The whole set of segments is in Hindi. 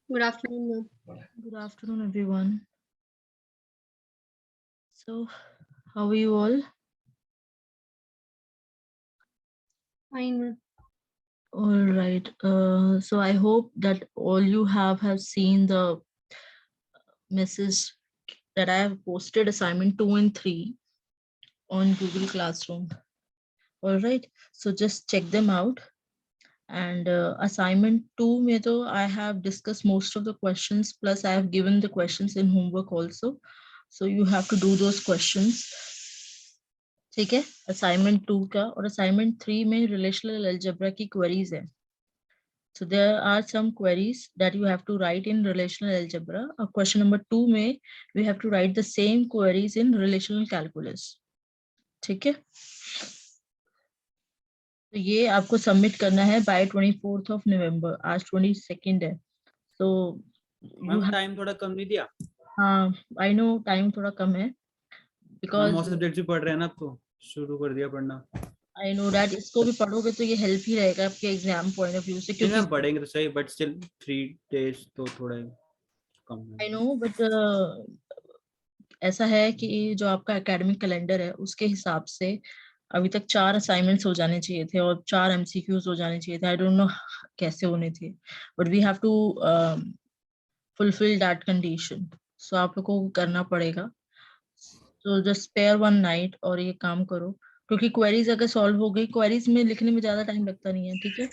Good afternoon, ma'am. Good afternoon, everyone. So, how are you all? Fine, ma'am. All right. So I hope that all you have seen the message that I have posted assignment 2 and 3 on Google Classroom. All right. So just check them out. And assignment 2 mein to I have discussed most of the questions, plus I have given the questions in homework also. So you have to do those questions. ठीक है, असाइनमेंट 2 का और असाइनमेंट 3 में रिलेशनल अलजेब्रा की क्वेरीज है. So there are some queries that you have to write in relational algebra. Question number 2 में we have to write the same queries in relational calculus. ठीक है, तो ये आपको सबमिट करना है by 24th of November. आज 22nd है, so you have. टाइम थोड़ा कम नहीं दिया? हाँ, I know टाइम थोड़ा कम है because most subjects भी पढ़ रहे हैं ना, तो शुरू कर दिया पढ़ना. I know that इसको भी पढ़ोगे तो ये हेल्प ही रहेगा आपके एग्जाम पॉइंट ऑफ व्यू से, क्योंकि हम पढ़ेंगे तो सही, बट स्टिल 3 days तो थोड़ा कम है. I know, but ऐसा है कि जो आपका एकेडमिक कैलेंडर है उसके हिसाब से अभी तक 4 असाइनमेंट्स हो जाने चाहिए थे और 4 एमसीक्यूज हो जाने चाहिए थे. आई डोंट नो कैसे होने थे, but we have to fulfil that condition. So आप लोगों को करना पड़ेगा. So just spare one night और ये काम करो, क्योंकि क्वेरीज अगर सॉल्व हो गई, क्वेरीज में लिखने में ज्यादा टाइम लगता नहीं है. ठीक है,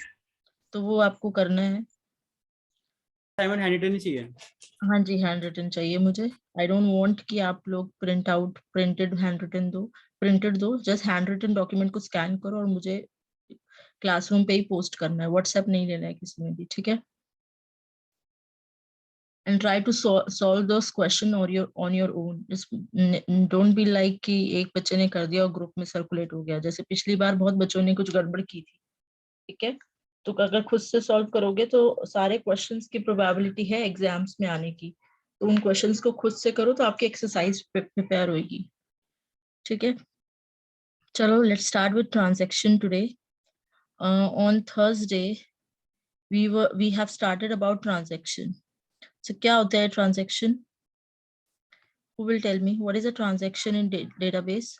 तो वो आपको करना है. असाइनमेंट हैंड रिटन ही चाहिए? हाँ जी, हैंड रिटन चाहिए मुझे. आई डोंट वांट कि आप लोग print out printed handwritten दो, प्रिंटेड दो. जस्ट हैंड रिटन डॉक्यूमेंट को स्कैन करो और मुझे क्लासरूम पे ही पोस्ट करना है. व्हाट्सएप नहीं लेना है किसी में भी. ठीक है, and try to solve those question और your on your own. Don't be like कि एक बच्चे ने कर दिया और ग्रुप में सर्कुलेट हो गया. जैसे पिछली बार बहुत बच्चों ने कुछ गड़बड़ की थी. ठीक है, तो अगर खुद से सॉल्व करोगे तो सारे क्वेश्चंस की प्रोबेबिलिटी है एग्जाम्स में आने की. तो उन क्वेश्चंस को खुद से करो तो आपकी एक्सरसाइज प्रिपेयर होगी. ठीक है, चलो let's start with transaction today. On Thursday we have started about transaction. So क्या होता है transaction? Who will tell me what is a transaction in database?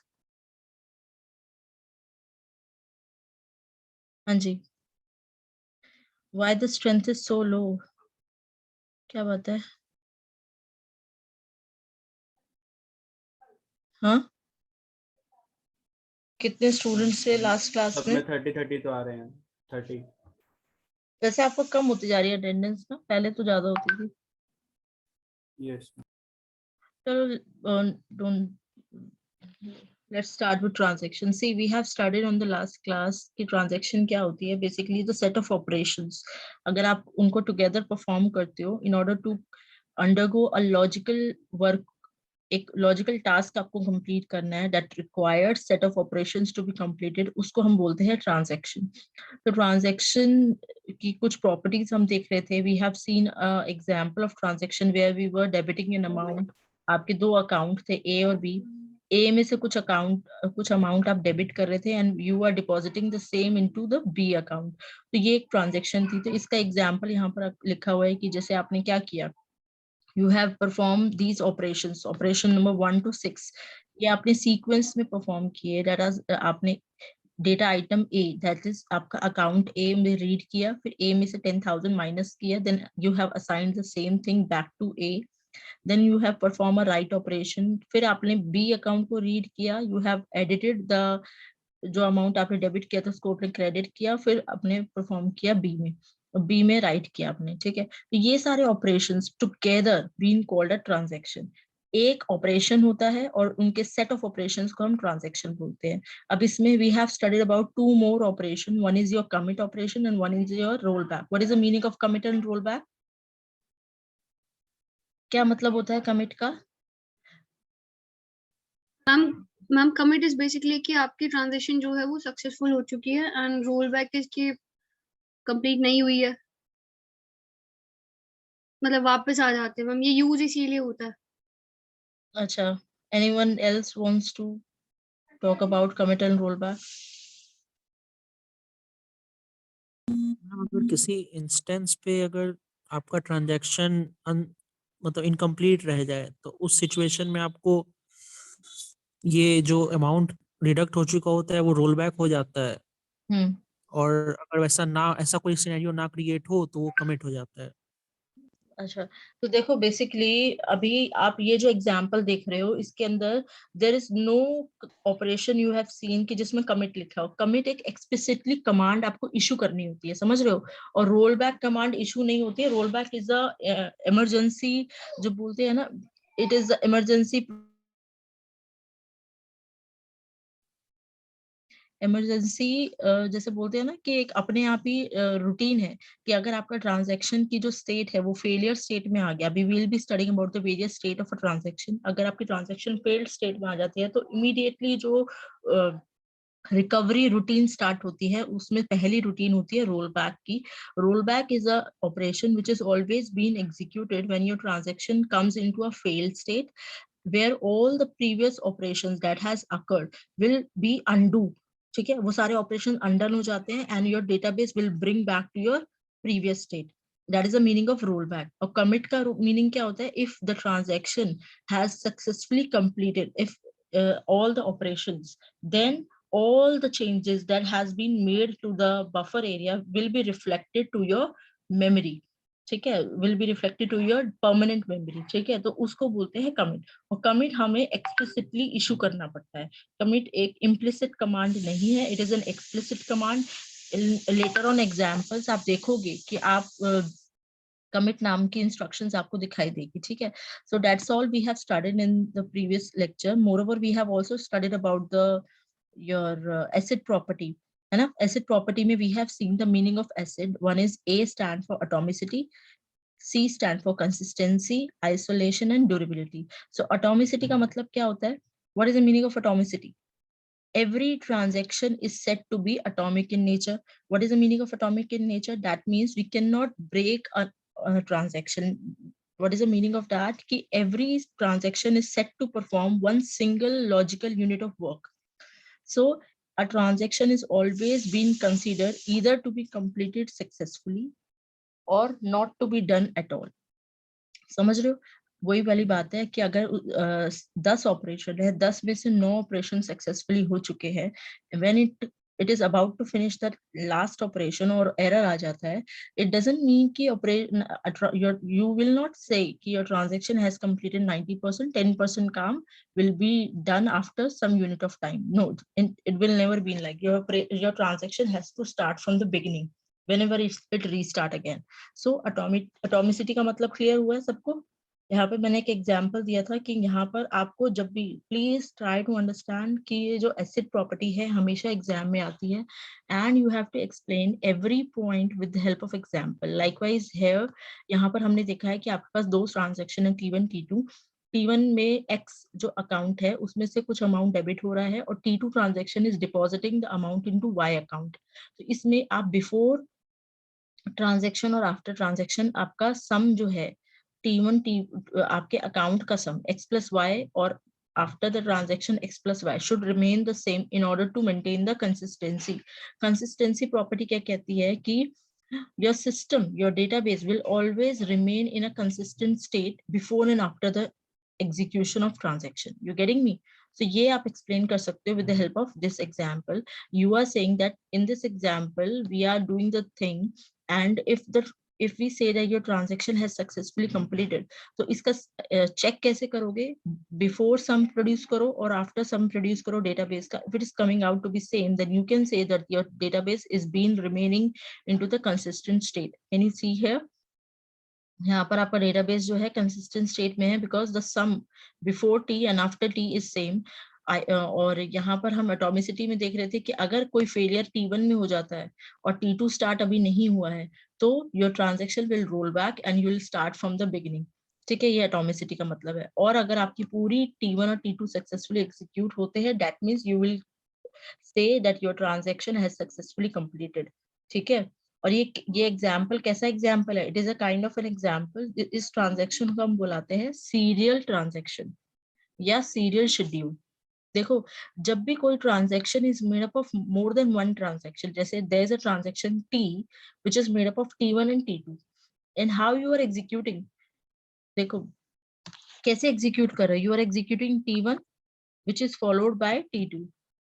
हाँ जी. Why the strength is so low? क्या बात है? हाँ, कितने स्टूडेंट्स से लास्ट क्लास सब में? में 30 तो आ रहे हैं. 30. वैसे आपको कम होती जा रही है अटेंडेंस ना, पहले तो ज्यादा होती थी. यस. चलो don't let's start with transaction. See, we have studied on the last class कि transaction क्या होती है. Basically the set of operations, अगर आप उनको together perform करते हो in order to undergo a logical work, एक लॉजिकल टास्क आपको कंप्लीट करना है, that required set of operations to be completed, उसको हम बोलते हैं ट्रांजैक्शन. तो ट्रांजैक्शन की कुछ प्रॉपर्टीज हम देख रहे थे. We have seen example of transaction where we were debiting an amount. आपके दो अकाउंट थे, ए और बी. ए में से कुछ अमाउंट आप डेबिट कर रहे थे and you are depositing the same into the B account. तो ये एक ट्रांजैक्शन थी. तो इसका एग्जांपल यहाँ पर लिखा हुआ है कि जैसे आपने क्या किया, you have performed these operations, operation number 1 to 6. ये आपने सीक्वेंस में परफॉर्म किए. दैट इज आपने data item A, that is आपका अकाउंट ए में रीड किया, फिर ए में से 10,000 माइनस किया, then you have assigned the same thing back to A. Then you have perform a write operation. फिर आपने बी अकाउंट को रीड किया, यू हैव एडिटेड द जो अमाउंट आपने डेबिट किया था उसको आपने क्रेडिट किया, फिर आपने परफॉर्म किया बी में, बी में राइट किया आपने. ठीक है, तो ये सारे operations together being called a transaction. एक ऑपरेशन होता है और उनके सेट ऑफ ऑपरेशंस को हम ट्रांजैक्शन बोलते हैं. अब इसमें we have studied about 2 more operation. One is your commit operation and one is your roll back. What is the meaning of commit and roll back? क्या मतलब होता है कमिट का? मैम कमिट इज बेसिकली कि आपकी ट्रांजेक्शन जो है वो सक्सेसफुल हो चुकी है एंड रोल बैक इज कि कंप्लीट नहीं हुई है, मतलब वापस आ जाते हैं. मैम ये यूज इसीलिए होता है. अच्छा, anyone else wants to talk about commit and rollback? अगर किसी इंस्टेंस पे अगर आपका ट्रांजैक्शन मतलब इनकम्प्लीट रह जाए, तो उस सिचुएशन में आपको ये जो अमाउंट डिडक्ट हो चुका होता है वो रोल बैक हो जाता है, हम्म और अगर ऐसा कोई सिनेरियो ना क्रिएट हो तो वो कमिट हो जाता है। अच्छा, तो देखो बेसिकली अभी आप ये जो एग्जांपल देख रहे हो इसके अंदर there is no operation you have seen कि जिसमें कमिट लिखा हो। कमिट एक एक्सप्लिसिटली कमांड आपको इशू करनी होती है, समझ रहे हो, और रोल बैक कमांड इशू नहीं होती है। Roll back is a emergency, जो बोलते हैं ना, इट इज इमरजेंसी इमरजेंसी, जैसे बोलते हैं ना कि एक अपने आप ही रूटीन है कि अगर आपका ट्रांजैक्शन की जो स्टेट है वो फेलियर स्टेट में आ गया, we will be studying about the various state of a transaction. अगर आपकी ट्रांजैक्शन फेल्ड स्टेट में आ जाती है तो इमीडिएटली जो रिकवरी रूटीन स्टार्ट होती है, उसमें पहली रूटीन होती है रोल बैक की। Roll back is a operation which is always been executed when your transaction comes into a failed state, where all the previous operations that has occurred will be undo। ठीक है, वो सारे ऑपरेशन अनडन हो जाते हैं and your database will bring back to your previous state. That is the meaning of roll back. और कमिट का मीनिंग क्या होता है? If the transaction has successfully completed, if all the operations, then all the changes that has been made to the buffer area will be reflected to your memory। ठीक है, will be reflected to your permanent memory. ठीक है, तो उसको बोलते हैं कमिट। और कमिट हमें एक्सप्लिसिटली इशू करना पड़ता है। कमिट एक इम्प्लिसिट कमांड नहीं है, it is an explicit command. Later on examples आप देखोगे कि आप कमिट नाम की इंस्ट्रक्शंस आपको दिखाई देगी। ठीक है, so that's all we have studied in the previous lecture. Moreover we have also studied about the your acid property, है ना। एसिड प्रॉपर्टी में we have seen the meaning of acid. One is A stand for atomicity, C stand for consistency, isolation and durability। So atomicity का मतलब क्या होता है? What is the meaning of atomicity? Every transaction is said to be atomic in nature। What is the meaning of atomic in nature? That means we cannot break a transaction। What is the meaning of that? कि every transaction is set to perform one single logical unit of work। So a transaction is always being considered either to be completed successfully or not to be done at all। समझ रहे हो? वही वाली बात है कि अगर 10 ऑपरेशन है, 10 में से 9 ऑपरेशन सक्सेसफुली हो चुके हैं, when it is about to finish the last operation और एरर आ जाता है, इट डजंट मीन कि यू विल नॉट से कि योर ट्रांजैक्शन हैज कंप्लीटेड 90%, 10% काम will be done after some unit of time। No, it will never be like your transaction has to start from the beginning whenever it restart again। So atomicity का मतलब क्लियर हुआ है सबको? यहाँ पे मैंने एक एग्जांपल दिया था कि यहाँ पर आपको जब भी प्लीज ट्राई टू अंडरस्टैंड कि ये जो एसिड प्रॉपर्टी है हमेशा एग्जाम में आती है, and you have to explain every point with the help of example. Likewise here यहाँ पर हमने देखा है कि आपके पास दो ट्रांजैक्शन है, T1 T2। T1 में X जो अकाउंट है उसमें से कुछ अमाउंट डेबिट हो रहा है और T2 transaction is depositing the amount into Y account. तो इसमें आप बिफोर ट्रांजैक्शन और आफ्टर ट्रांजैक्शन आपका सम जो है T1 आपके अकाउंट का सम X plus Y और after the transaction X plus Y should remain the same in order to maintain the consistency। Consistency property क्या कहती है कि your system, your database will always remain in a consistent state before and after the execution of transaction। You getting me? So ये आप explain कर सकते हो with the help of this example। You are saying that in this example we are doing the thing, and if we say that your transaction has successfully completed, तो इसका check कैसे करोगे? Before sum produce करो और after sum produce करो database का। If it is coming out to be same, then you can say that your database is been remaining into the consistent state। Can you see here? यहाँ पर आपका डेटाबेस जो है कंसिस्टेंट स्टेट में है because the sum before T and after T is same. और यहाँ पर हम एटॉमिसिटी में देख रहे थे कि अगर कोई फेलियर T1 में हो जाता है और T2 स्टार्ट अभी नहीं हुआ है तो your transaction will roll back and you will start from the beginning. ठीक है, ये एटॉमिसिटी का मतलब है। और अगर आपकी पूरी T1 और T2 सक्सेसफुली एग्जीक्यूट होते हैं, that means you will say that your transaction has successfully completed. ठीक है, और ये एग्जाम्पल कैसा एग्जाम्पल है? It is a kind of an example. इस ट्रांजेक्शन को हम बुलाते हैं सीरियल ट्रांजेक्शन या सीरियल शेड्यूल। देखो, जब भी कोई transaction is made up of more than one transaction, जैसे there is a transaction T which is made up of T1 and T2, and how you are executing. देखो कैसे execute कर रहे हो. You are executing T1 which is followed by T2,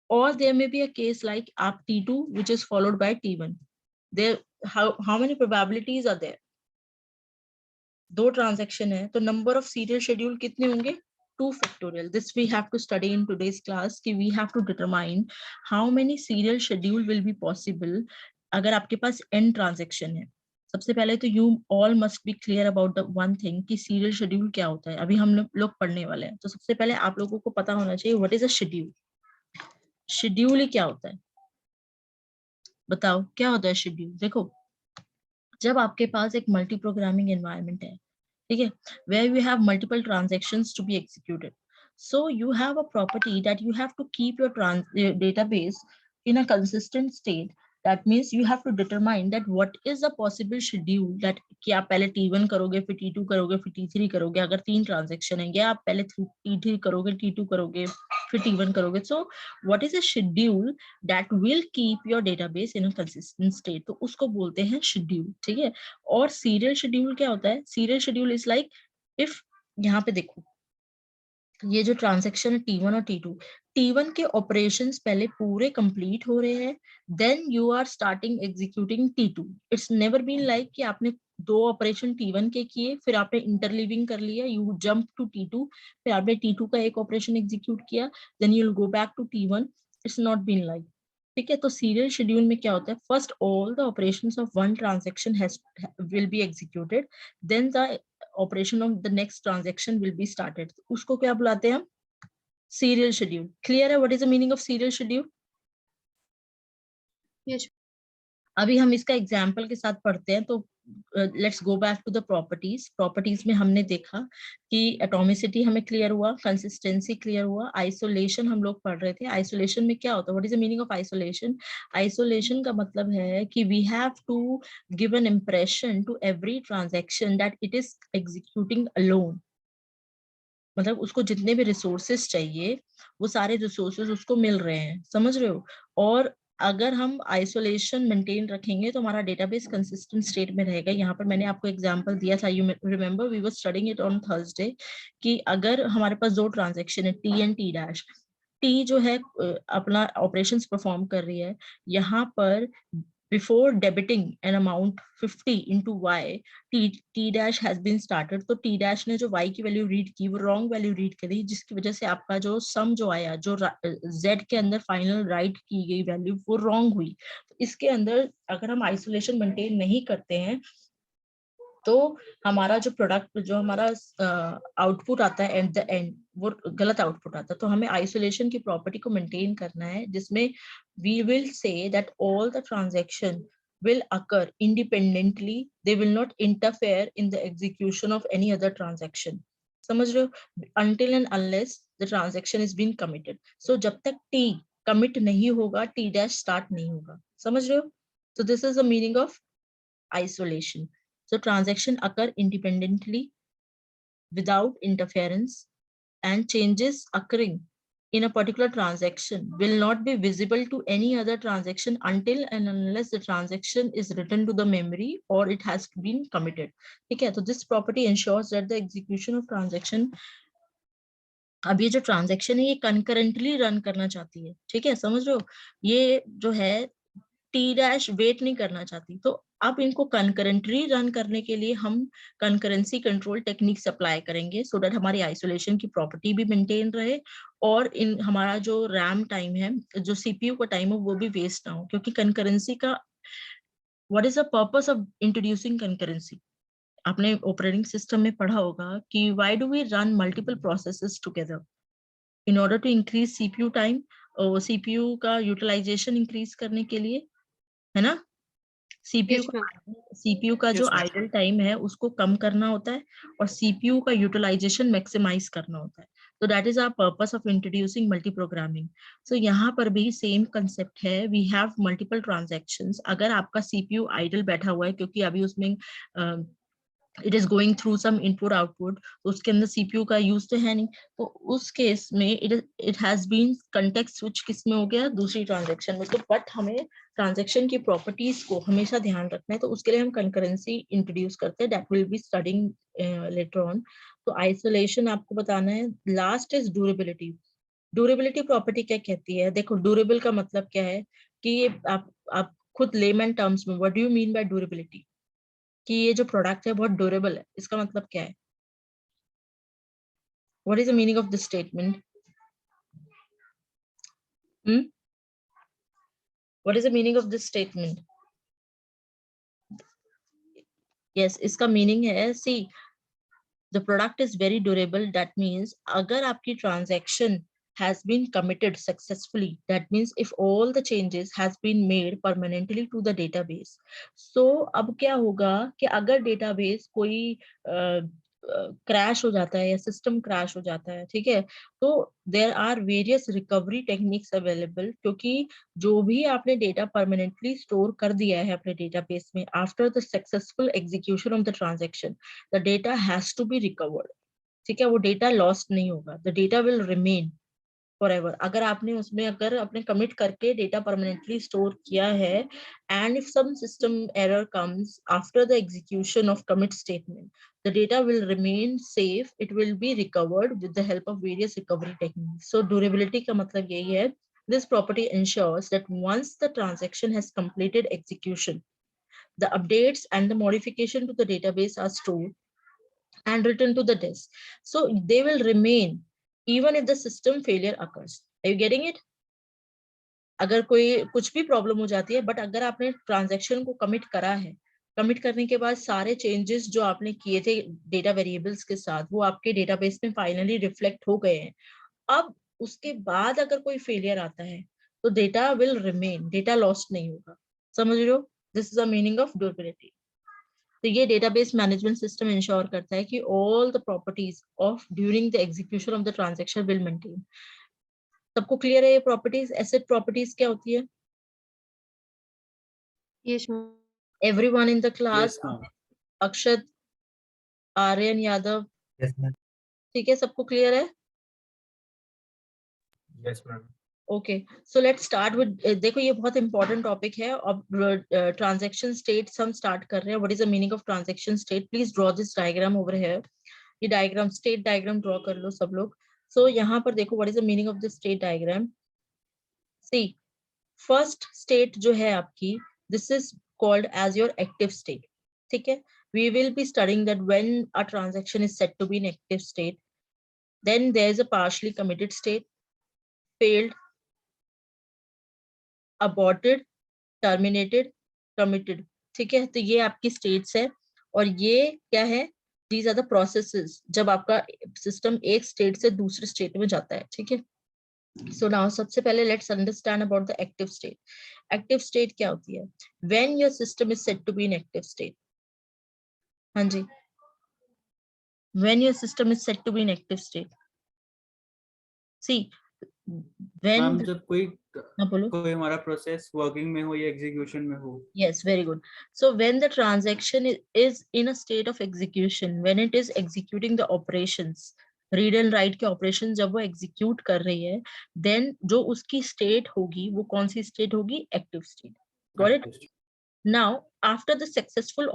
or there may be a case like आप T2 which is followed by T1. There how many probabilities are there? 2 transaction है तो number of serial schedule कितने होंगे? 2 factorial. This we have to study in today's class कि we have to determine how many serial schedule will be possible अगर आपके पास n transaction है. सबसे पहले तो you all must be clear about the one thing कि serial schedule क्या होता है. अभी हम लोग पढ़ने वाले हैं. तो सबसे पहले आप लोगों को पता होना चाहिए what is a schedule. Schedule ही क्या होता है? बताओ क्या होता है schedule? देखो जब आपके पास एक मल्टी प्रोग्रामिंग एनवायरनमेंट है, ठीक है, where you have multiple transactions to be executed, so you have a property that you have to keep your database in a consistent state. That means you have to determine that what is the possible schedule that कि आप पहले T1 करोगे फिर T2 करोगे फिर T3 करोगे अगर 3 ट्रांजेक्शन है, या आप पहले T3 करोगे T2 करोगे फिर T1 करोगे. So what is a schedule that will keep your database in a consistent state? तो उसको बोलते हैं schedule, ठीक है. और serial schedule क्या होता है? Serial schedule is like if यहाँ पे देखो ये जो ट्रांजेक्शन है T1 और T1 के ऑपरेशंस पहले पूरे कंप्लीट हो रहे हैं, then you are starting executing T2. It's never been like कि आपने 2 ऑपरेशन T1 के किए फिर आपने इंटरलीविंग कर लिया, यू जंप टू T2, फिर आपने T2 का एक ऑपरेशन एग्जीक्यूट किया, then you will go back to T1. It's not been like, ठीक है. तो सीरियल शेड्यूल में क्या होता है? First all the operations of one transaction will be executed, then the operation of the next transaction will be started. उसको क्या बुलाते हैं हम? Serial schedule. Clear है what is the meaning of serial schedule? Yes. अभी हम इसका एग्जाम्पल के साथ पढ़ते हैं. तो let's go back to the properties. Properties में हमने देखा कि एटॉमिसिटी हमें क्लियर हुआ, कंसिस्टेंसी क्लियर हुआ, आइसोलेशन हम लोग पढ़ रहे थे. आइसोलेशन में क्या होता है? What is the meaning of isolation? Isolation का मतलब है कि we have to give an impression to every transaction that it is executing alone. मतलब उसको जितने भी रिसोर्सेस चाहिए वो सारे रिसोर्सेस उसको मिल रहे हैं, समझ रहे हो. और अगर हम आइसोलेशन मेंटेन रखेंगे तो हमारा डेटाबेस कंसिस्टेंट स्टेट में रहेगा. यहाँ पर मैंने आपको एग्जांपल दिया था, you remember we were studying it on Thursday, कि अगर हमारे पास 2 ट्रांजैक्शन है T and T dash, T जो है अपना ऑपरेशंस परफॉर्म कर रही है, यहाँ पर before debiting an amount 50 into y, t dash has been started. तो t dash ने जो y की वैल्यू रीड की वो रॉन्ग वैल्यू रीड करी, जिसकी वजह से आपका जो सम जो आया, जो z के अंदर फाइनल राइट की गई वैल्यू वो रॉन्ग हुई. तो इसके अंदर अगर हम आइसोलेशन मेंटेन नहीं करते हैं तो हमारा जो प्रोडक्ट, जो हमारा आउटपुट आता है एट द एंड, वो गलत आउटपुट आता है. तो हमें आइसोलेशन की प्रॉपर्टी को मेंटेन करना है, जिसमें we will say that all the transaction will occur independently, they will not interfere in the execution of any other transaction. समझ रहे हो? Until and unless the transaction is being committed. So जब तक T commit नहीं होगा T dash start नहीं होगा, समझ रहे हो? So this is the meaning of isolation. So transaction occur independently without interference, and changes occurring in a particular transaction will not be visible to any other transaction until and unless the transaction is written to the memory or it has been committed. ठीक है. तो this property ensures that the execution of transaction, अब ये जो ट्रांजैक्शन है ये कंकरेंटली रन करना चाहती है, ठीक है, समझ रहे हो? ये जो है T डैश वेट नहीं करना चाहती, तो अब इनको कंकरेंटली रन करने के लिए हम कंकरेंसी कंट्रोल टेक्निक्स अप्लाई करेंगे, सो दैट हमारी आइसोलेशन की प्रॉपर्टी भी मेंटेन रहे और इन हमारा जो रैम टाइम है, जो सीपीयू का टाइम है, वो भी वेस्ट ना हो. क्योंकि कंकरेंसी का what is the purpose of introducing concurrency? आपने ऑपरेटिंग सिस्टम में पढ़ा होगा कि why do we run multiple processes together? In order to increase CPU time, और सीपीयू का यूटिलाइजेशन इंक्रीज करने के लिए, है ना. सीपीयू का जो आइडल टाइम है उसको कम करना होता है और सीपीयू का यूटिलाइजेशन मैक्सिमाइज करना होता है. तो that is our purpose of introducing multi programming. So यहाँ पर भी सेम कंसेप्ट है. We have multiple transactions. अगर आपका सीपीयू आइडल बैठा हुआ है क्योंकि अभी उसमें it is going through some input output, तो उसके अंदर सीपीयू का यूज तो है नहीं, तो उस केस में it has been context switch किस में हो गया, दूसरी ट्रांजैक्शन में। तो बट हमें ट्रांजैक्शन की प्रॉपर्टीज को हमेशा ध्यान रखना है, तो उसके लिए हम कंकरेंसी इंट्रोड्यूस करते हैं, that will be studying later on. तो आइसोलेशन आपको बताना है। Last is durability. Durability property क्या कहती है? देखो, ड्यूरेबल का मतलब क्या है कि ये आप खुद लेमन टर्म्स में what do you mean by durability, कि ये जो प्रोडक्ट है बहुत ड्यूरेबल है, इसका मतलब क्या है? What is the meaning of this statement? What is the meaning of this statement? Yes, इसका मीनिंग है, सी the product is very durable, that means अगर आपकी transaction has been committed successfully, that means if all the changes has been made permanently to the database, so अब क्या होगा कि अगर database कोई क्रैश हो जाता है या सिस्टम क्रैश हो जाता है, ठीक है, तो there are various recovery techniques available, क्योंकि जो भी आपने डेटा परमानेंटली स्टोर कर दिया है अपने डेटाबेस में, after the successful execution of the transaction the data has to be recovered, ठीक है, वो डेटा लॉस्ट नहीं होगा, the data will remain forever. अगर आपने उसमें अगर अपने कमिट करके डेटा परमानेंटली स्टोर किया है, and if some system error comes after the execution of commit statement, the data will remain safe, it will be recovered with the help of various recovery techniques. So durability का मतलब यही है, this property ensures that once the transaction has completed execution, the updates and the modification to the database are stored and written to the disk, so they will remain even if the system failure occurs. Are you getting it? अगर कोई कुछ भी प्रॉब्लम हो जाती है, बट अगर आपने ट्रांजैक्शन को कमिट करा है, कमिट करने के बाद सारे चेंजेस जो आपने किए थे डेटा वेरिएबल्स के साथ, वो आपके डेटाबेस में फाइनली रिफ्लेक्ट हो गए हैं। अब उसके बाद अगर कोई फेलियर आता है तो data will remain, data lost नहीं होगा। समझ रहे हो? This is the meaning of durability. तो ये डेटाबेस मैनेजमेंट सिस्टम इंश्योर करता है कि all the properties of during the execution of the transaction will maintain. सबको क्लियर है ये प्रॉपर्टीज? एसेट प्रॉपर्टीज क्या होती है? Yes, ma'am. Everyone in the class, Yes, ma'am. Akshat, Aryan Yadav, Yes, ma'am. ठीक है, सबको क्लियर है? Yes, ma'am. Okay, so let's start with, देखो ये बहुत इंपॉर्टेंट टॉपिक है। अब ट्रांजैक्शन स्टेट्स हम स्टार्ट कर रहे हैं। What is the meaning of transaction state? Please draw this diagram over here. ये डायग्राम, स्टेट डायग्राम ड्रॉ कर लो सब लोग। सो यहाँ पर देखो, what is the meaning of the state diagram. See, first state जो है आपकी, this is called as your active state, ठीक है। We will be studying that when a transaction is set to be in active state, then there is a partially committed state, failed, aborted, terminated, committed, ठीक है। तो ये आपकी states है, और ये क्या है? These are the processes जब आपका सिस्टम एक स्टेट से दूसरे स्टेट में जाता है, ठीक है। So now सबसे पहले let's understand about the active state. Active state क्या होती है? When your system is set to be in active state, हाँ जी, when your system is set to be in active state, see when ma'am जब कोई हाँ बोलो। कोई हमारा प्रोसेस वर्किंग में हो या एग्जीक्यूशन में हो। Yes, very good. So when the transaction is in a state of execution, when it is executing the operations, read and write के operations जब वो execute कर रही है, then जो उसकी state होगी वो कौन सी state होगी? Active state. Got it? Now, after the successful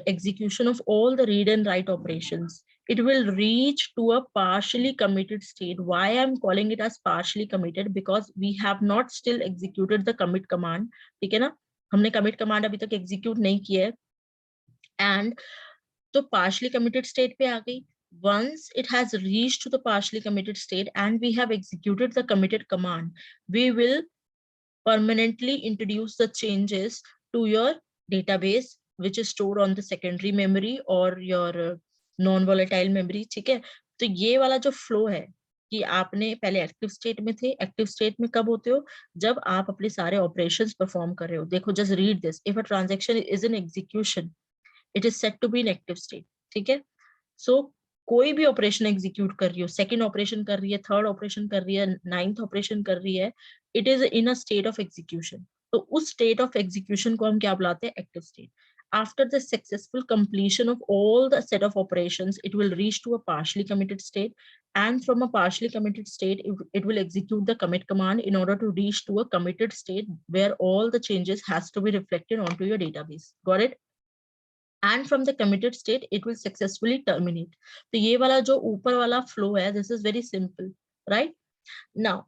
execution of all the read and write operations, it will reach to a partially committed state. Why I'm calling it as partially committed? Because we have not still executed the commit command. ठीक है ना? हमने commit command अभी तक execute नहीं किया है, and तो partially committed state पे आ गई। Once it has reached to the partially committed state and we have executed the committed command, we will permanently introduce the changes to your database which is stored on the secondary memory or your non-volatile memory, ठीक है। तो ये वाला जो फ्लो है कि आपने पहले एक्टिव स्टेट में थे, एक्टिव स्टेट में कब होते हो? जब आप अपने सारे ऑपरेशंस परफॉर्म कर रहे हो। देखो, just read this, if a transaction is in execution, it is set to be in active state, ठीक है। सो कोई भी ऑपरेशन एग्जीक्यूट कर रही हो, सेकंड ऑपरेशन कर रही है, थर्ड ऑपरेशन कर रही है, नाइन्थ ऑपरेशन कर रही है, it is in a state of execution. तो उस स्टेट ऑफ एग्जीक्यूशन को हम क्या बुलाते हैं? Active state. After the successful completion of all the set of operations, it will reach to a partially committed state, and from a partially committed state, it will execute the commit command in order to reach to a committed state where all the changes has to be reflected onto your database. Got it? And from the committed state, it will successfully terminate. तो ये वाला जो ऊपर वाला flow है, this is very simple, right? Now,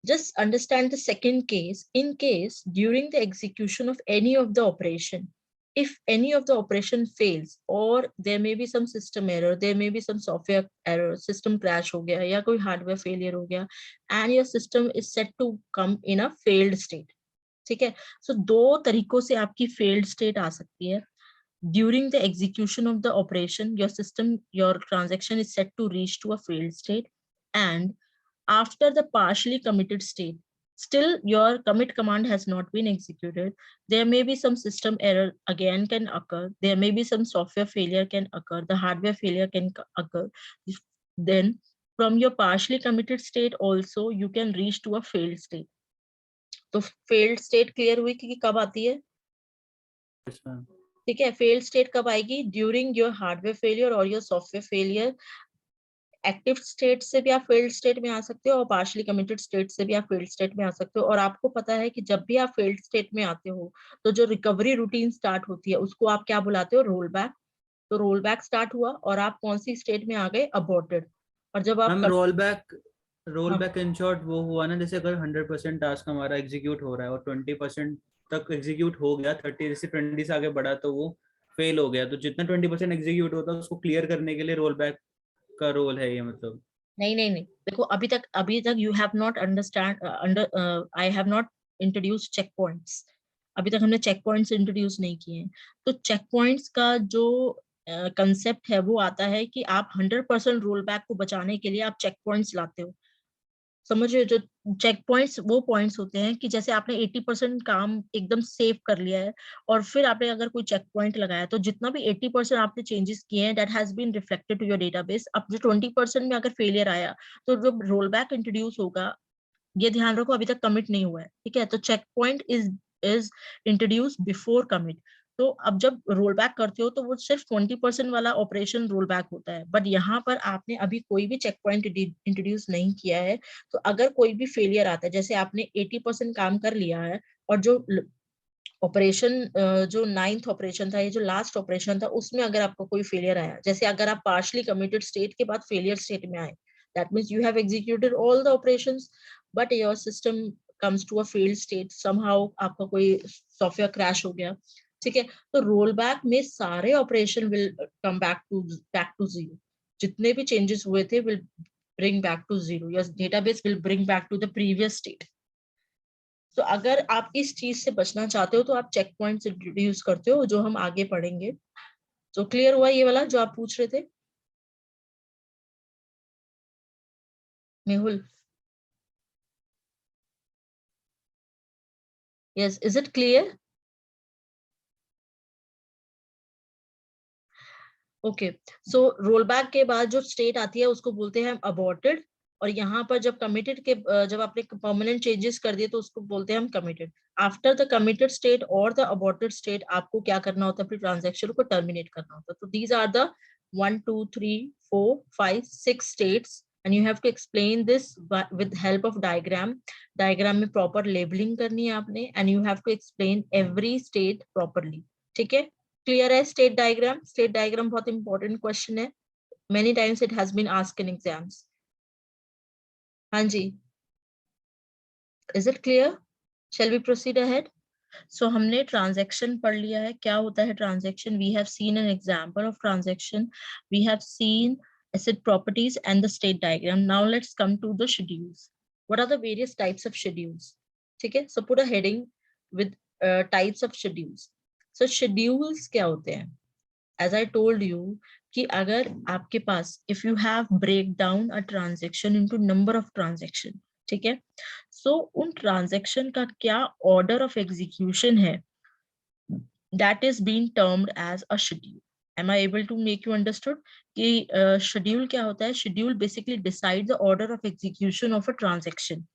just understand the second case. In case during the execution of any of the operation, if any of the operation fails, or there may be some system error, there may be some software error, system crash हो गया या कोई hardware failure हो गया, and your system is set to come in a failed state. ठीक है? So दो तरीकों से आपकी failed state आ सकती है. During the execution of the operation, your system, your transaction is set to reach to a failed state, and after the partially committed state, still your commit command has not been executed. There may be some system error again can occur. There may be some software failure can occur. The hardware failure can occur. Then from your partially committed state also, you can reach to a failed state. तो failed state clear हुई कि कब आती है? Yes, ma'am. ठीक है, failed state कब आएगी? During your hardware failure or your software failure. Active state से भी आप फेल्ड स्टेट में आ सकते हो और पार्शियली कमिटेड स्टेट से भी आप फेल्ड स्टेट में आ सकते हो. और आपको पता है कि जब भी आप फेल्ड स्टेट में आते हो तो जो रिकवरी रूटीन स्टार्ट होती है उसको आप क्या बुलाते हो? Roll back. तो रोल बैक स्टार्ट हुआ और आप कौन सी स्टेट में आ गए? अबॉर्टेड. और जब आप रोल बैक इन शॉर्ट वो हुआ ना, जैसे अगर 100% टास्क हमारा एग्जीक्यूट हो रहा है और 20% तक एग्जीक्यूट हो गया, 30 जैसे 20 से आगे बढ़ा तो वो फेल हो गया, तो जितना 20% एग्जीक्यूट होता है उसको क्लियर करने के लिए रोल बैक का रोल है ये. मतलब नहीं देखो, अभी तक you have not I have not introduce check points. अभी तक हमने चेक पॉइंट्स इंट्रोड्यूस नहीं किए हैं. तो चेक पॉइंट्स का जो कंसेप्ट है वो आता है कि आप 100% रोल बैक को बचाने के लिए आप चेक पॉइंट्स लाते हो. समझ रहे हो? जो चेक पॉइंट्स वो पॉइंट्स होते हैं कि जैसे आपने 80% काम एकदम सेव कर लिया है और फिर आपने अगर कोई चेक पॉइंट लगाया तो जितना भी 80% आपने चेंजेस किए हैं that has been reflected to your database. अब जो 20% में अगर फेलियर आया तो जब रोल बैक इंट्रोड्यूस होगा, ये ध्यान रखो अभी तक कमिट नहीं हुआ है. ठीक है? तो check point is introduce before commit. तो अब जब रोल बैक करते हो तो वो सिर्फ 20% वाला ऑपरेशन रोल बैक होता है. बट यहाँ पर आपने अभी कोई भी चेक पॉइंट इंट्रोड्यूस नहीं किया है. तो अगर कोई भी फेलियर आता है, जैसे आपने 80% काम कर लिया है और जो ऑपरेशन जो 9th ऑपरेशन था, ये जो लास्ट ऑपरेशन था, उसमें अगर आपको कोई फेलियर आया, जैसे अगर आप पार्शली कमिटेड स्टेट के बाद फेलियर स्टेट में आए, that means you have executed all the operations but your system comes to a failed state. somehow आपका कोई सॉफ्टवेयर क्रैश हो गया. ठीक है? तो रोल बैक में सारे operation will come back to zero. जितने भी चेंजेस हुए थे will bring back to zero. Your database will bring back to the previous state. तो अगर आप इस चीज से बचना चाहते हो तो आप चेक पॉइंट्स इंट्रोड्यूस करते हो, जो हम आगे पढ़ेंगे. तो क्लियर हुआ ये वाला जो आप पूछ रहे थे Mehul? Yes, is it clear? Okay, so rollback के बाद जो स्टेट आती है उसको बोलते हैं हम अबॉर्टेड. और यहाँ पर जब कमिटेड के जब आपने परमानेंट चेंजेस कर दिए तो उसको बोलते हैं हम committed. After the committed state और द अबॉर्टेड स्टेट आपको क्या करना होता है? अपनी ट्रांजेक्शन को टर्मिनेट करना होता है. तो these are the 1 2 3 4 5 6 states and you have to explain this with help of diagram. Diagram में proper labeling करनी है आपने and you have to explain every state properly. ठीक है? Clear है state diagram? State diagram बहुत important question है. Many times it has been asked in exams. हाँ जी. Is it clear? Shall we proceed ahead? So हमने transaction पढ़ लिया है. क्या होता है transaction? We have seen an example of transaction. We have seen asset properties and the state diagram. Now let's come to the schedules. What are the various types of schedules? ठीक है? So put a heading with types of schedules. So schedules क्या होते हैं? As I told you कि अगर आपके पास if you have break down a transaction into number of transaction, ठीक है? So उन transaction का क्या order of execution है, that is being termed as a schedule. Am I able to make you understood? कि schedule क्या होता है? Schedule basically decide the order of execution of a transaction.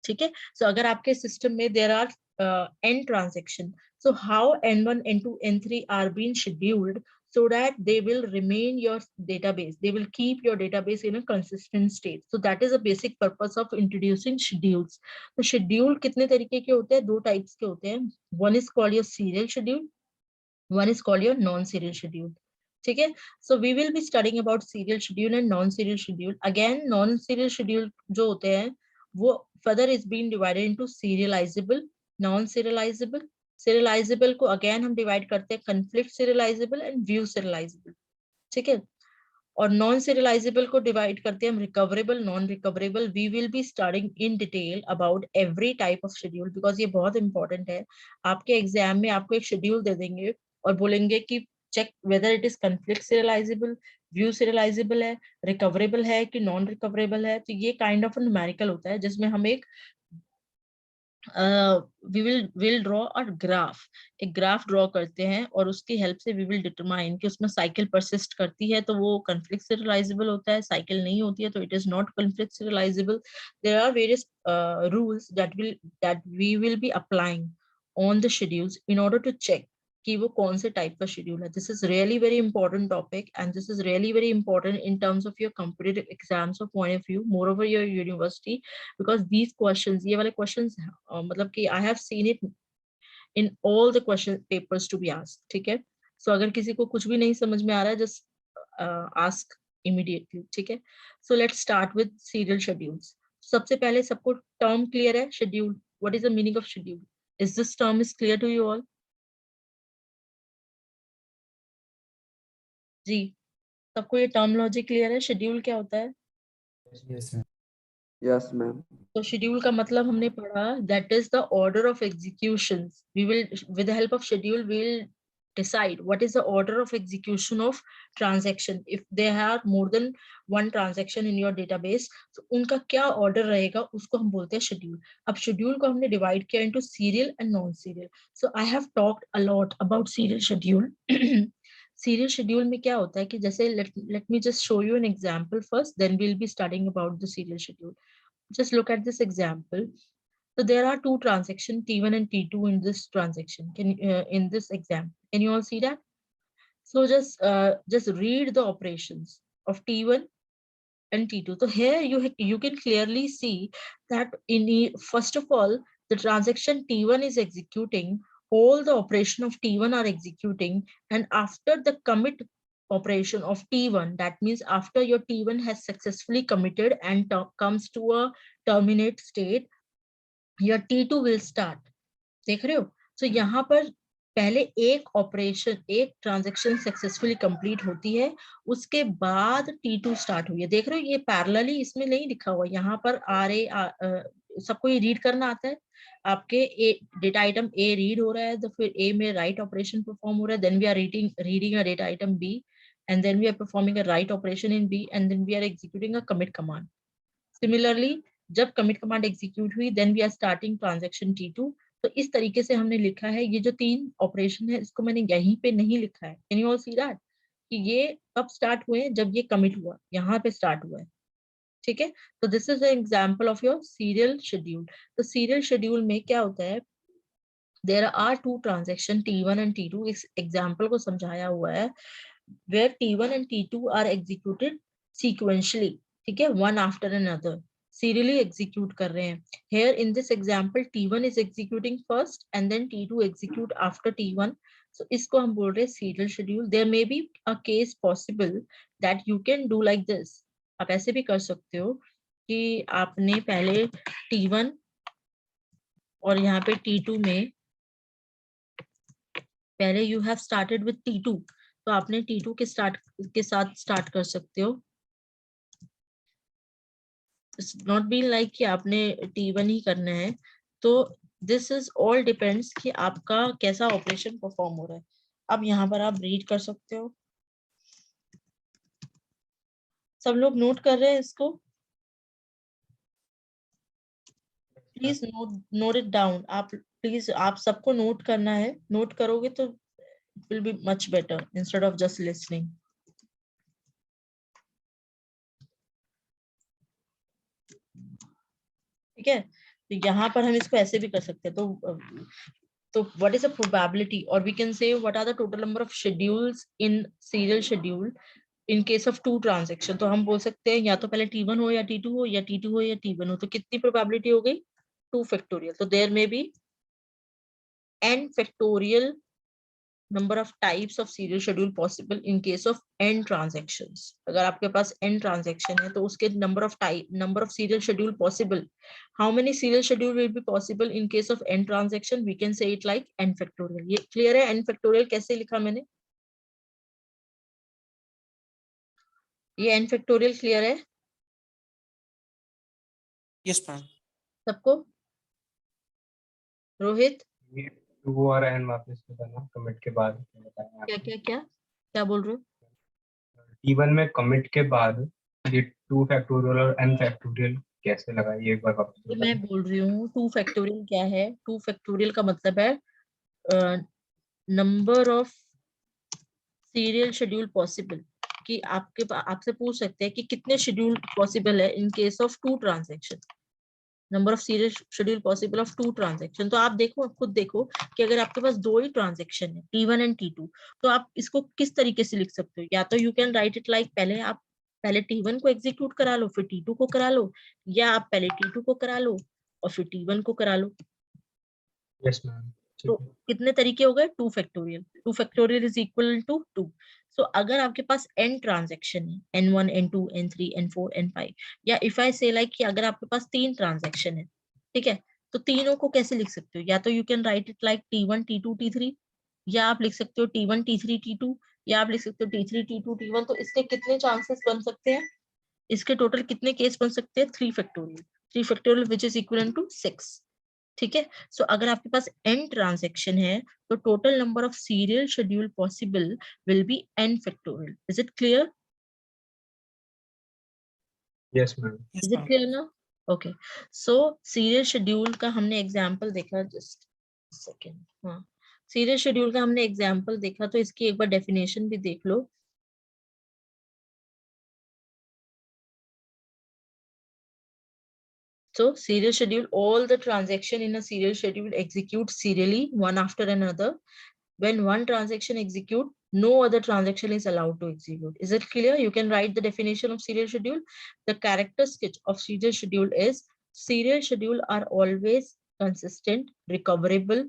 ठीक है? So अगर आपके system में there are end transaction. So how N1, N2, N3 are being scheduled so that they will remain your database. They will keep your database in a consistent state. So that is a basic purpose of introducing schedules. तो schedule कितने तरीके के होते हैं? दो types के होते हैं. One is called your serial schedule. One is called your non-serial schedule. ठीक है? So we will be studying about serial schedule and non-serial schedule. Again, non-serial schedule जो होते हैं वो further is being divided into serializable, non-serializable. Serializable को again हम divide करते हैं conflict serializable and view serializable. ठीक है? और नॉन सीरियलाइजेबल को डिवाइड करते हैं हम recoverable, non recoverable. We will be studying in detail about every type of schedule because ये बहुत इंपॉर्टेंट है. आपके एग्जाम में आपको एक शेड्यूल दे देंगे और बोलेंगे कि check whether it is conflict serializable, view serializable है, रिकवरेबल है कि नॉन रिकवरेबल है. तो ये काइंड ऑफ न्यूमेरिकल होता है जिसमें हम एक we'll draw a graph, एक ग्राफ ड्रॉ करते हैं और उसकी हेल्प से we will determine कि उसमें साइकिल परसिस्ट करती है तो वो conflict serializable होता है, साइकिल नहीं होती है तो it is not conflict serializable. There are various rules that we will be applying on the schedules in order to check कि वो कौन से टाइप का शेड्यूल है. This is really very important topic and this is really very important in terms of your competitive exams of point of view, more over your university, because these questions, ये वाले क्वेश्चंस मतलब कि I have seen it in all the question papers to be asked. ठीक है? सो अगर किसी को कुछ भी नहीं समझ में आ रहा है जस्ट आस्क इमीडिएटली. ठीक है? So let's start with serial schedules. सबसे पहले सबको टर्म क्लियर है? Schedule, what is the meaning of schedule? Is this term is clear to you all? जी, सबको ये टर्मिनोलॉजी क्लियर है? शेड्यूल क्या होता है? Yes ma'am. तो शेड्यूल का मतलब हमने पढ़ा, that is the order of executions. We will with the help of schedule we will decide what is the order of execution of transaction. If they have more than one transaction in your database, तो उनका क्या order रहेगा उसको हम बोलते हैं शेड्यूल. अब शेड्यूल को हमने डिवाइड किया into serial and non serial. So I have talked a lot about serial schedule. Serial schedule में क्या होता है कि जैसे let me just show you an example first, then we'll be studying about the serial schedule. Just look at this example. So there are two transactions, T1 and T2 in this transaction. In this example, can you all see that? So just read the operations of T1 and T2. So here you can clearly see that first of all, the transaction T1 is executing. All the operation of T1 are executing, and after the commit operation of T1, that means after your T1 has successfully committed and comes to a terminate state, your T2 will start. देख रहे हो? So यहाँ पर पहले एक ऑपरेशन, एक ट्रांजैक्शन सक्सेसफुली कंप्लीट होती है, उसके बाद T2 स्टार्ट हुई है. देख रहे हो? ये पैरेलली इसमें नहीं लिखा हुआ, यहाँ पर सबको ये रीड करना आता है. आपके डेटा आइटम ए रीड हो रहा है तो फिर ए में राइट ऑपरेशन परफॉर्म हो रहा है, then we are reading a data item B and then we are performing a write operation in B and then we are executing a commit command. Similarly जब कमिट कमांड एग्जीक्यूट हुई then we are starting transaction T2. तो इस तरीके से हमने लिखा है. ये जो 3 ऑपरेशन है इसको मैंने यहीं पे नहीं लिखा है. Can you all see that कि ये कब स्टार्ट हुए? जब ये कमिट हुआ, यहाँ पे स्टार्ट हुआ है. ठीक है? तो this is an example of your serial schedule. तो सीरियल शेड्यूल में क्या होता है? There are 2 transaction T1 and T2. इस एग्जांपल को समझाया हुआ है where T1 and T2 are executed sequentially. ठीक है? one after another, serially execute कर रहे हैं. Here in this example T1 is executing first and then T2 execute after T1. So इसको हम बोल रहे हैं serial schedule. There may be a case possible that you can do like this. आप ऐसे भी कर सकते हो कि आपने पहले T1 और यहाँ पे T2 में पहले you have started with T2, तो आपने T2 के साथ स्टार्ट कर सकते हो. नॉट बीन लाइक कि आपने T1 ही करना है. तो दिस इज ऑल डिपेंड्स कि आपका कैसा ऑपरेशन परफॉर्म हो रहा है. अब यहाँ पर आप रीड कर सकते हो. सब लोग नोट कर रहे हैं इसको? Please note it down. आप प्लीज, आप सबको नोट करना है. नोट करोगे तो it will be much better instead of just listening. ठीक है? तो यहाँ पर हम इसको ऐसे भी कर सकते हैं, तो what is the probability, or we can say what are the total number of schedules in serial schedule in case of 2 transaction. तो हम बोल सकते हैं या तो पहले T1 हो या T2 हो, या T2 हो या T1 हो, तो कितनी प्रोबेबिलिटी हो गई 2 फैक्टोरियल. तो देयर में B n factorial number of types of serial schedule possible in case of n transactions. अगर आपके पास n transaction है तो उसके number of serial schedule possible, how many serial schedule will be possible in case of n transaction? We can say it like n factorial. ये clear है? n factorial कैसे लिखा मैंने? ये n factorial clear है यस मैम. सबको? रोहित ये 2 और n वापस बताना कमिट के बाद बताएं. क्या क्या क्या क्या बोल रहे हो? T1 में कमिट के बाद ये 2 फैक्टोरियल और n फैक्टोरियल कैसे लगाइए एक बार वापस ये मैं बोल रही हूँ 2 फैक्टोरियल क्या है. 2 फैक्टोरियल का मतलब है number of serial schedule possible, कि आपसे पूछ सकते हैं कि कितने शेड्यूल पॉसिबल है in case of 2 transaction. Number of serial schedule possible of 2 transaction. तो आप देखो, खुद देखो कि अगर आपके पास 2 ही ट्रांजैक्शन है T1 एंड T2, तो आप इसको किस तरीके से लिख सकते हो? या तो you can write it like पहले T1 को एग्जीक्यूट करा लो, फिर T2 को करा लो, या आप पहले T2 को करा लो और फिर T1 को करा लो. Yes ma'am. तो कितने तरीके हो गए? 2 factorial. 2 factorial is equal to 2. So अगर आपके पास n ट्रांजैक्शन है, n1 n2 n3 n4 n5, या इफ आई से लाइक कि अगर आपके पास 3 ट्रांजैक्शन है, ठीक है, तो तीनों को कैसे लिख सकते हो? या तो you can write it like T1 T2 T3, या आप लिख सकते हो T1 T3 T2, या आप लिख सकते हो T3 T2 T1. तो इसके कितने चांसेस बन सकते हैं? इसके टोटल कितने केस बन सकते हैं? 3 factorial. 3 factorial which is equal to 6. ठीक है. सो अगर आपके पास n ट्रांजैक्शन है तो total number of serial schedule possible will be n factorial. Is it clear? Yes ma'am. Is it clear ना? ओके. सो सीरियल शेड्यूल का हमने एग्जांपल देखा, जस्ट सेकंड. हाँ, सीरियल शेड्यूल का हमने एग्जांपल देखा, तो इसकी एक बार डेफिनेशन भी देख लो. So serial schedule, all the transaction in a serial schedule execute serially one after another. When one transaction execute, no other transaction is allowed to execute. Is it clear? You can write the definition of serial schedule. The characteristic of serial schedule is serial schedule are always consistent, recoverable,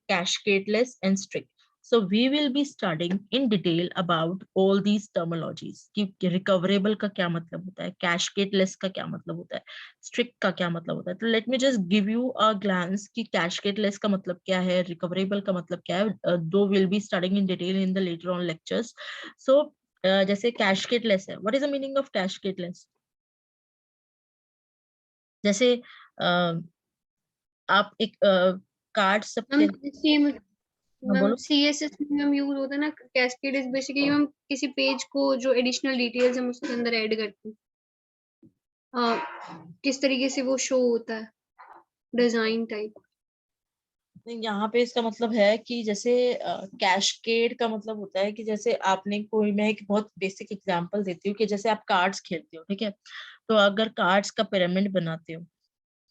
cascadeless, and strict. So we will be studying in detail about all these terminologies. कि recoverable का क्या मतलब होता है, cascadeless का क्या मतलब होता है, strict का क्या मतलब होता है. तो let me just give you a glance कि cascadeless का मतलब क्या है, recoverable का मतलब क्या है. Though we'll be studying in detail in the later on lectures. So जैसे cascadeless है, what is the meaning of cascadeless? जैसे आप एक कार्ड सबके सेम बोलो. CSS में हम यूज होता है ना, कैस्केड इज बेसिकली हम किसी पेज को जो एडिशनल डिटेल्स हम उसके अंदर ऐड करते हैं, किस तरीके से वो शो होता है, डिजाइन टाइप. यहाँ पे इसका मतलब है कि जैसे कैशकेड का मतलब होता है कि जैसे आपने कोई, मैं एक बहुत बेसिक एग्जांपल देती हूँ कि जैसे आप कार्ड्स खेलते हो, ठीक है, तो अगर कार्ड्स का पिरामिड बनाते हो,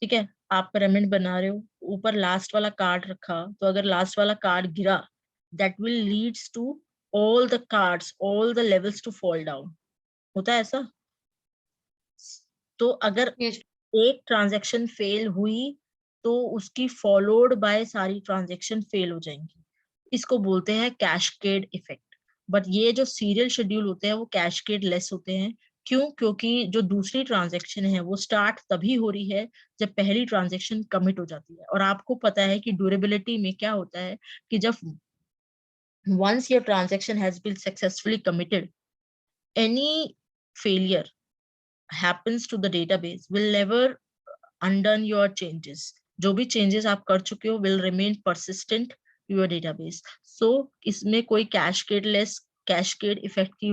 ठीक है, आप पिरामिड बना रहे हो, ऊपर लास्ट वाला कार्ड रखा, तो अगर लास्ट वाला कार्ड गिरा, that will leads to all the cards, all the levels to fall down. होता है ऐसा? तो अगर Yes. एक ट्रांजैक्शन फेल हुई तो उसकी फॉलोड बाय सारी ट्रांजैक्शन फेल हो जाएंगी. इसको बोलते हैं कैशकेड इफेक्ट. बट ये जो सीरियल शेड्यूल होते हैं वो कैशकेड लेस होते हैं. क्यों? क्योंकि जो दूसरी ट्रांजैक्शन है वो स्टार्ट तभी हो रही है जब पहली ट्रांजैक्शन कमिट हो जाती है. और आपको पता है कि ड्यूरेबिलिटी में क्या होता है कि जब once your transaction has been successfully committed, any failure happens to the database will never undo your changes. जो भी changes आप कर चुके हो will remain persistent to your database. So इसमें कोई कैशकेड इफेक्ट की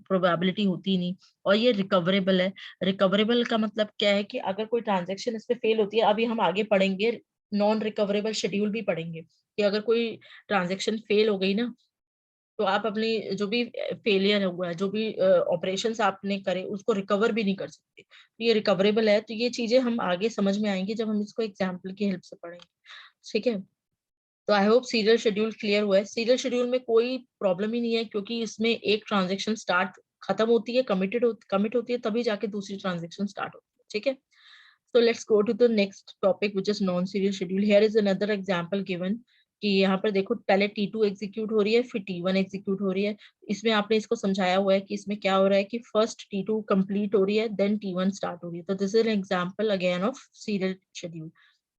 प्रोबेबिलिटी होती नहीं. और ये रिकवरेबल है. रिकवरेबल का मतलब क्या है कि अगर कोई ट्रांजैक्शन इस पे फेल होती है, अभी हम आगे पढ़ेंगे नॉन रिकवरेबल शेड्यूल भी पढ़ेंगे, कि अगर कोई ट्रांजैक्शन फेल हो गई ना, तो आप अपनी जो भी फेलियर हुआ है, जो भी ऑपरेशंस आपने करे, उसको रिकवर भी नहीं कर सकते। तो ये रिकवरेबल है। तो ये चीजें हम आगे समझ में आएंगी जब हम इसको एग्जाम्पल की हेल्प से पढ़ेंगे, ठीक है। तो I hope serial schedule clear हुआ है। सीरियल शेड्यूल में कोई प्रॉब्लम ही नहीं है, क्योंकि इसमें एक ट्रांजेक्शन स्टार्ट खत्म होती है, कमिट होती है, तभी जाके दूसरी ट्रांजेक्शन स्टार्ट होती है, ठीक है। So let's go to the next topic, which is non-serial schedule. Here is another example given कि यहाँ पर देखो, पहले T2 एग्जीक्यूट हो रही है, फिर T1 एग्जीक्यूट हो रही है। इसमें आपने इसको समझाया हुआ है कि इसमें क्या हो रहा है कि फर्स्ट T2 कंप्लीट हो रही है, देन T1 स्टार्ट हो रही है। तो this is an example again of serial schedule.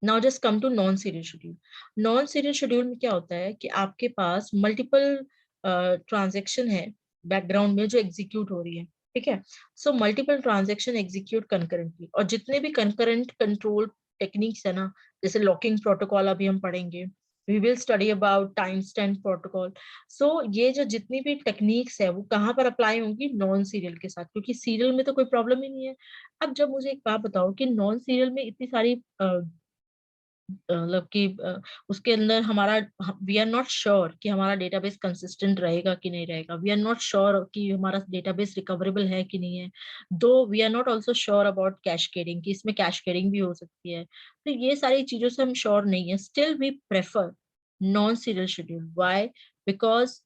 Now just come to non serial schedule. Non serial schedule में क्या होता है कि आपके पास मल्टीपल ट्रांजेक्शन है बैकग्राउंड में जो एग्जीक्यूट हो रही है, ठीक है। So multiple transaction execute concurrently, और जितने भी कंकरेंट कंट्रोल टेक्निक्स है ना, जैसे लॉकिंग प्रोटोकॉल अभी हम पढ़ेंगे, we will study about time stamp protocol. So ये जो जितनी भी टेक्निक्स है वो कहाँ पर अप्लाई होंगी, नॉन सीरियल के साथ, क्योंकि सीरियल में तो कोई प्रॉब्लम ही नहीं है। अब जब मुझे एक बात बताओ कि नॉन सीरियल में इतनी सारी मतलब कि उसके अंदर हमारा, वी आर नॉट श्योर कि हमारा डेटाबेस कंसिस्टेंट रहेगा कि नहीं रहेगा, वी आर नॉट श्योर कि हमारा डेटाबेस रिकवरेबल है कि नहीं है, though we are not also sure about cascading कि इसमें कैशकेडिंग भी हो सकती है। तो ये सारी चीजों से हम श्योर नहीं है, still we prefer non serial schedule. Why? Because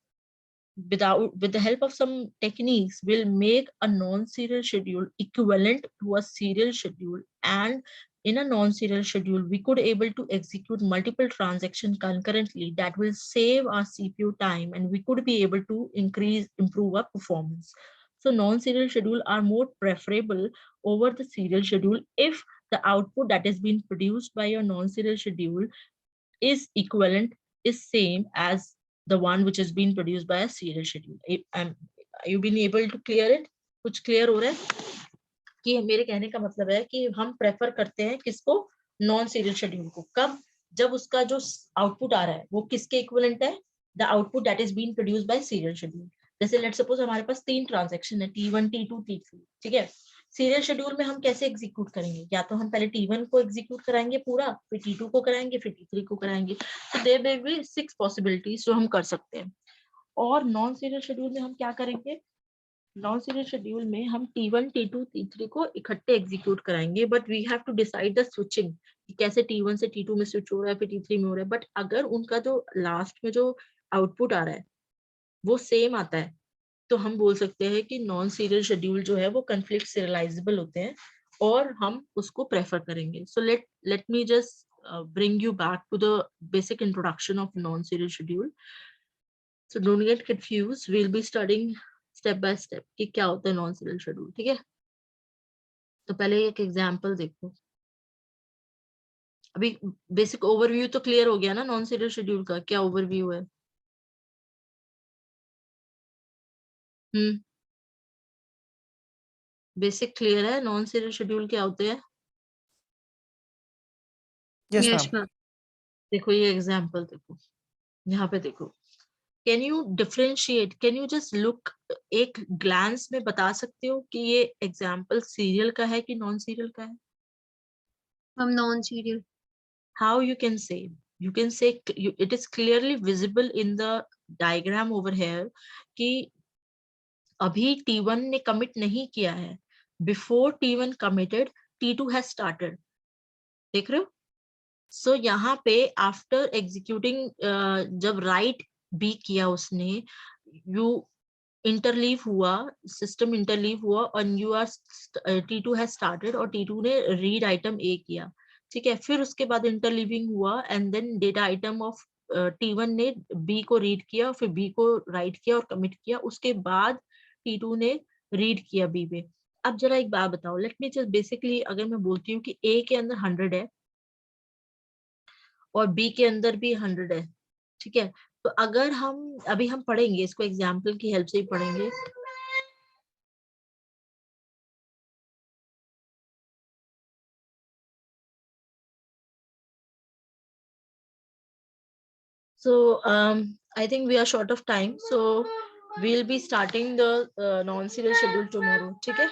with the help of some techniques, we'll make a non-serial schedule equivalent to a serial schedule, and in a non-serial schedule we could able to execute multiple transactions concurrently. That will save our CPU time, and we could be able to improve our performance. So non-serial schedule are more preferable over the serial schedule if the output that is being produced by your non-serial schedule is equivalent, is same as the one which has been produced by a serial schedule. You been able to clear it? कुछ क्लियर हो रहा है कि मेरे कहने का मतलब है कि हम प्रेफर करते हैं किसको, नॉन सीरियल शेड्यूल को। कब? जब उसका जो आउटपुट आ रहा है वो किसके इक्विवेलेंट है, the output that is being produced by serial schedule. जैसे लेट्स सपोज हमारे पास 3 ट्रांजैक्शन है, T1 T2 T3, ठीक है। सीरियल शेड्यूल में हम कैसे एग्जीक्यूट करेंगे, या तो हम पहले T1 को एग्जीक्यूट कराएंगे पूरा, फिर T2 को कराएंगे, फिर T3 को कराएंगे। तो देयर विल बी 6 पॉसिबिलिटीज जो हम कर सकते हैं। और नॉन सीरियल शेड्यूल में हम क्या करेंगे, नॉन सीरियल शेड्यूल में हम T1 T2 T3 को इकट्ठे एग्जीक्यूट कराएंगे, but we have to decide the switching कि कैसे T1 से T2 में स्विच हो रहा है, फिर T3 में हो रहा है। बट अगर उनका जो लास्ट में जो आउटपुट आ रहा है वो सेम आता है, तो हम बोल सकते हैं कि नॉन सीरियल शेड्यूल जो है वो कॉन्फ्लिक्ट सीरियलाइजेबल होते हैं, और हम उसको प्रेफर करेंगे। So let me just bring you back to the basic introduction of non-serial schedule. So don't get confused, we'll be studying step by step कि क्या होता है नॉन सीरियल शेड्यूल, ठीक है। तो पहले एक एग्जांपल देखो। अभी बेसिक ओवरव्यू तो क्लियर हो गया ना नॉन सीरियल शेड्यूल का, क्या ओवरव्यू है? बेसिक क्लियर है, नॉन सीरियल शेड्यूल क्या होते हैं? Yes yes ma'am. मैम। देखो ये एग्जांपल देखो, यहाँ पे देखो, can you differentiate, can you just look, एक ग्लांस में बता सकते हो कि ये एग्जांपल सीरियल का है कि नॉन सीरियल का है? हम non serial. How you can say? You can say it is clearly visible in the diagram over here कि अभी T1 ने कमिट नहीं किया है, before T1 committed T2 has started, देख रहे हो। सो यहाँ पे आफ्टर एग्जीक्यूटिंग, जब राइट बी किया उसने, यू इंटरलीव हुआ, सिस्टम इंटरलीव हुआ, और you are T2 has started, और T2 ने रीड आइटम ए किया, ठीक है। फिर उसके बाद इंटरलीविंग हुआ, and then data item of T1 ने बी को रीड किया, फिर बी को राइट किया और कमिट किया, उसके बाद T2 ने रीड किया बी पे। अब जरा एक बात बताओ, लेट मी जस्ट बेसिकली, अगर मैं बोलती हूँ कि ए के अंदर 100 है और बी के अंदर भी 100 है, ठीक है। तो अगर हम अभी हम पढ़ेंगे इसको, एग्जाम्पल की हेल्प से ही पढ़ेंगे। So I think we are short of time, so we'll be starting the non-serial schedule tomorrow, ठीक है।